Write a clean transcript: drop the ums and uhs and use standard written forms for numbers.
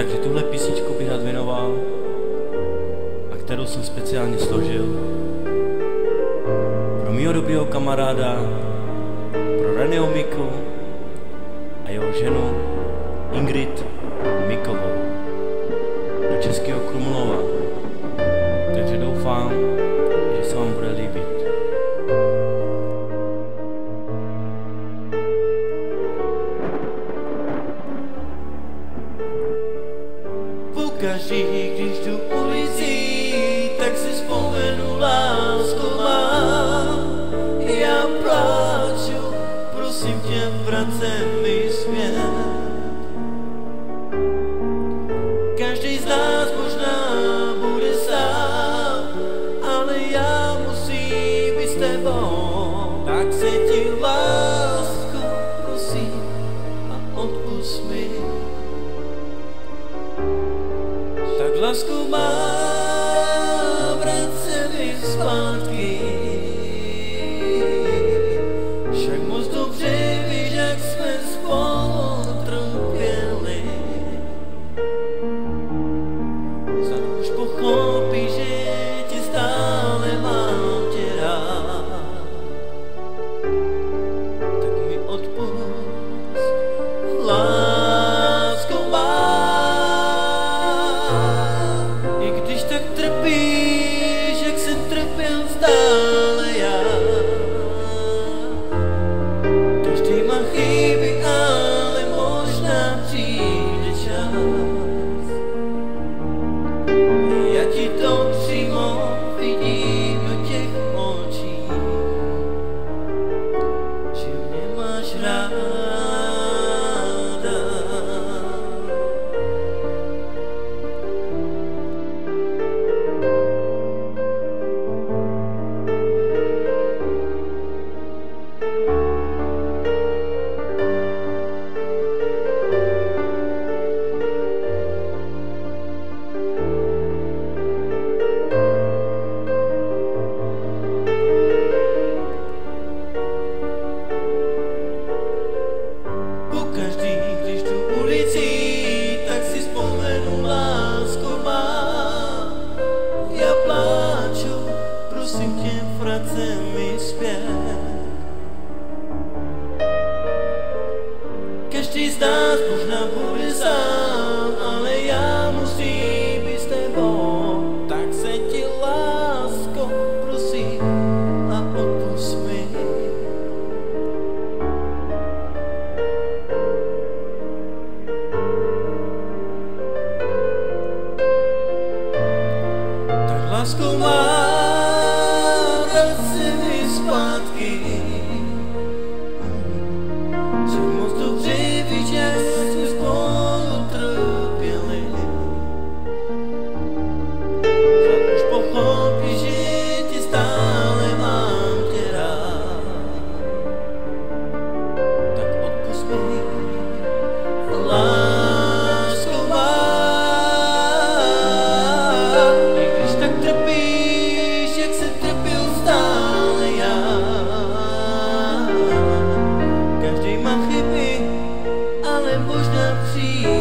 Takže tuhle písničku bych rád věnoval a kterou jsem speciálně složil pro mýho dobrýho kamaráda, pro Reného Miku a jeho ženu Ingrid Mikovou do Českého Krumlova. Takže doufám, že se vám bude líbit. Pokaždý, když jdu ulicí, tak si vzpomenu, lásko má. Já pláču, prosím tě, vracej mi smět. Každý z nás možná bude sám, ale já musím být s tebou. Tak se ti, lásko, prosím a odpusť mi. Tak lásku má, vracej mi zpátky. Však moc dobře víš, jak jsme spolu trpěli. Snad už pochopíš, že ti stále mám tě rád. Tak mi odpusť, lásko má. Tak trpíš, jak jsem trpěl stále já. Každý má chyby, ale možná přijde čas. Já ti to přímo vidím do těch očí, že mě máš ráda. Prosím tě, vracej mi zpět. Každý z nás možná bude sám, ale já musím být s tebou. Tak se ti, lásko, prosím a odpusť mi. Tak lásko má, vracej mi zpátky. Že moc dobře víš, jak jsme spolu trpěli. Snad už pochopíš, že ti stále mám tě rád. Tak odpusť mi, lásko má. I když tak trpíš, jak jsem trpěl stále já. Každý má chyby, ale možná přijde